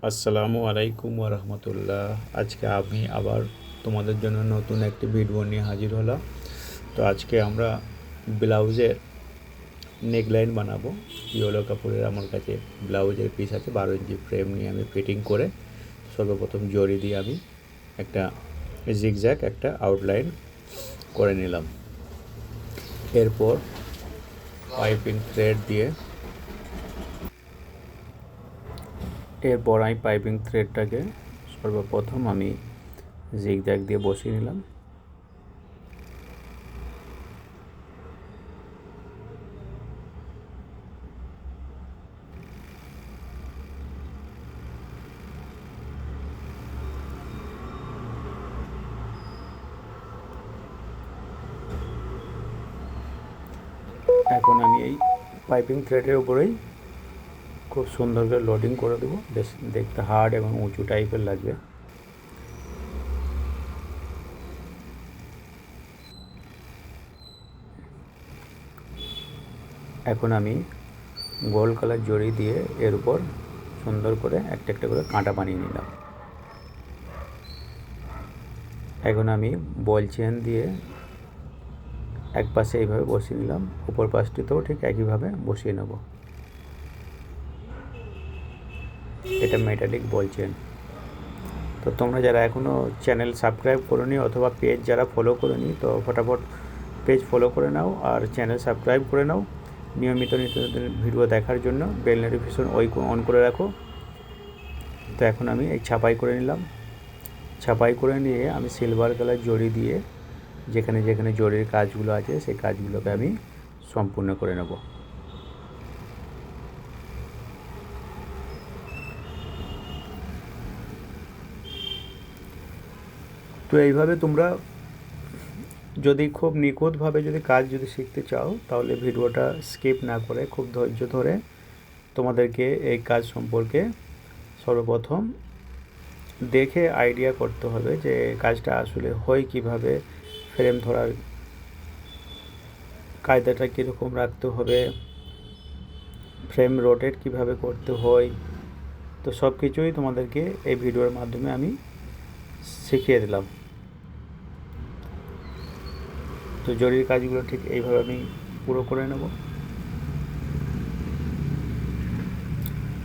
আসসালামু আলাইকুম ওরহমতুল্লাহ। আজকে আমি আবার তোমাদের জন্য নতুন একটি ভিডিও নিয়ে হাজির হলাম। তো আজকে আমরা ব্লাউজের নেকলাইন বানাবো। ইয়েলো কাপড়ের আমার কাছে ব্লাউজের পিস আছে, 12 ইঞ্চি ফ্রেম নিয়ে আমি ফিটিং করে সর্বপ্রথম জড়ি দিয়ে আমি একটা জিগজ্যাগ একটা আউটলাইন করে নিলাম। এরপর পাইপিং থ্রেড দিয়ে আমি পাইপিং থ্রেডটাকে সর্বপ্রথম আমি জিগজ্যাগ দিয়ে বসিয়ে নিলাম। এখন আমি এই পাইপিং থ্রেডের উপরেই খুব সুন্দর করে লোডিং করে দেবো, বেশ দেখতে হার্ড এবং উঁচু টাইপের লাগবে। এখন আমি গোল্ড কালার জড়ি দিয়ে এর উপর সুন্দর করে একটা একটা করে কাঁটা বানিয়ে নিলাম। এখন আমি বল চেন দিয়ে এক পাশে এইভাবে বসিয়ে নিলাম, উপর পাশটিতেও ঠিক একইভাবে বসিয়ে নেব। এটা মেটালিক বল চেন। তো তোমরা যারা এখনও চ্যানেল সাবস্ক্রাইব করোনি অথবা পেজ যারা ফলো করোনি, তো ফটাফট পেজ ফলো করে নাও আর চ্যানেল সাবস্ক্রাইব করে নাও। নিয়মিত নিত্য নতুন ভিডিও দেখার জন্য বেল নোটিফিকেশন অন করে রাখো। তো এখন আমি এই ছাপাই করে নিলাম। ছাপাই করে নিয়ে আমি সিলভার কালার জড়ি দিয়ে যেখানে যেখানে জড়ির কাজগুলো আছে সেই কাজগুলোকে আমি সম্পূর্ণ করে নেব। তো এইভাবে তোমরা যদি খুব নিখুঁতভাবে যদি কাজ শিখতে চাও, তাহলে ভিডিওটা স্কিপ না করে খুব ধৈর্য ধরে তোমাদেরকে এই কাজ সম্পর্কে সর্বপ্রথম দেখে আইডিয়া করতে হবে যে কাজটা আসলে হয় কিভাবে, ফ্রেম ধরার কায়দাটা কীরকম রাখতে হবে, ফ্রেম রোটেট কিভাবে করতে হয়। তো সব কিছুই তোমাদেরকে এই ভিডিওর মাধ্যমে আমি শিখিয়ে দিলাম। তো জরির কাজগুলো ঠিক এইভাবে আমি পুরো করে নেব।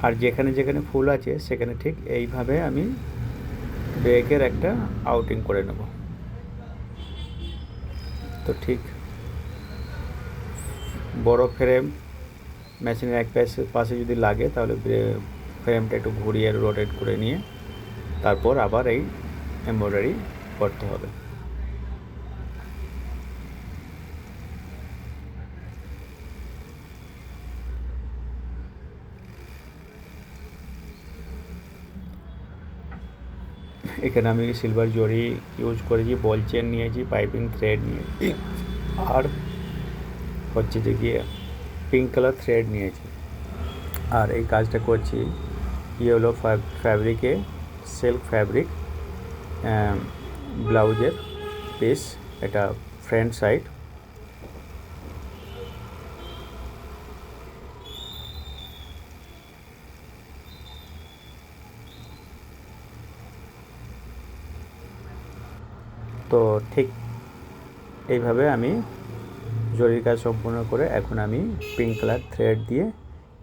আর যেখানে যেখানে ফুল আছে সেখানে ঠিক এইভাবে আমি ব্রেকের একটা আউটিং করে নেব। তো ঠিক বড় ফ্রেম মেশিনের এক পাশে যদি লাগে, তাহলে ফ্রেমটা একটু ঘুরিয়ে রোটেট করে নিয়ে তারপর আবার এই এমব্রয়ডারি করতে হবে। এখানে আমি সিলভার জরি ইউজ করেছি, বল চেন নিয়েছি, পাইপিং থ্রেড নিয়েছি, আর হচ্ছে যে গিয়ে পিঙ্ক কালার থ্রেড নিয়েছি। আর এই কাজটা করছি ইয়েলো ফ্যাব্রিকে, সিল্ক ফ্যাব্রিক ব্লাউজের পিস, এটা ফ্রন্ট সাইড। তো ঠিক এইভাবে আমি জরির কাজ সম্পূর্ণ করে এখন আমি পিঙ্ক কালার থ্রেড দিয়ে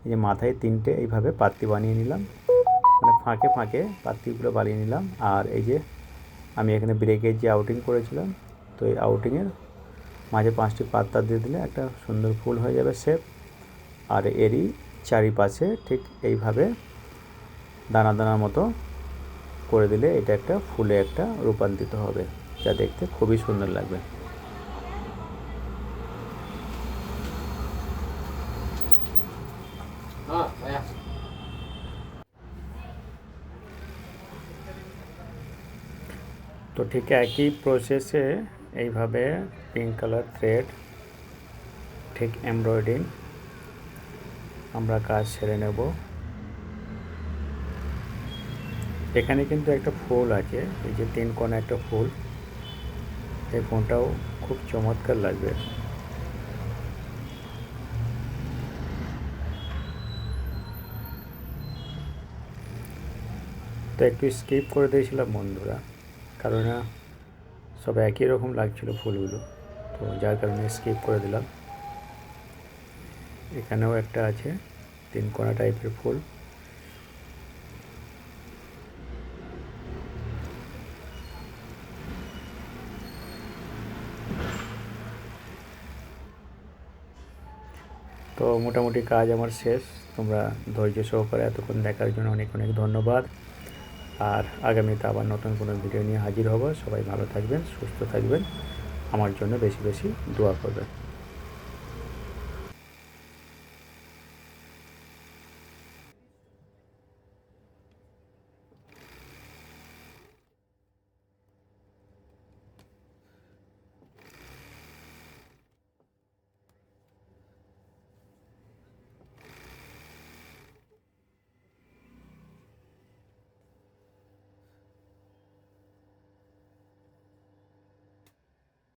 এই যে মাথায় 3টে এইভাবে পাত্তি বানিয়ে নিলাম, মানে ফাঁকে ফাঁকে পাত্তিগুলো বানিয়ে নিলাম। আর এই যে আমি এখানে ব্রেকের যে আউটিং করেছিলাম, তো এই আউটিংয়ের মাঝে 5টি পাত্তা দিয়ে দিলে একটা সুন্দর ফুল হয়ে যাবে শেপ। আর এরই চারিপাশে ঠিক এইভাবে দানা দানার মতো করে দিলে এটা একটা ফুলে একটা রূপান্তরিত হবে, যা দেখতে খুবই সুন্দর লাগবে। তো ঠিক একই প্রসেসে এইভাবে পিঙ্ক কালার থ্রেড ঠিক এমব্রয়ডিং আমরা কাজ সেরে নেব। এখানে কিন্তু একটা ফুল আছে, এই যে 3 কোণা একটা ফুল, এই ফুলটাও খুব চমৎকার লাগবে। তো একটু স্কিপ করে দিয়েছিলাম বন্ধুরা, কারণ সব একই রকম লাগছিল ফুলগুলো, তো যার কারণে স্কিপ করে দিলাম। এখানেও একটা আছে 3 কোণা টাইপের ফুল। তো মোটামুটি কাজ আমার শেষ। তোমরা ধৈর্য সহকারে এতক্ষণ দেখার জন্য অনেক অনেক ধন্যবাদ। আর আগামীতে আবার নতুন কোনো ভিডিও নিয়ে হাজির হব। সবাই ভালো থাকবেন, সুস্থ থাকবেন, আমার জন্য বেশি বেশি দোয়া করবেন।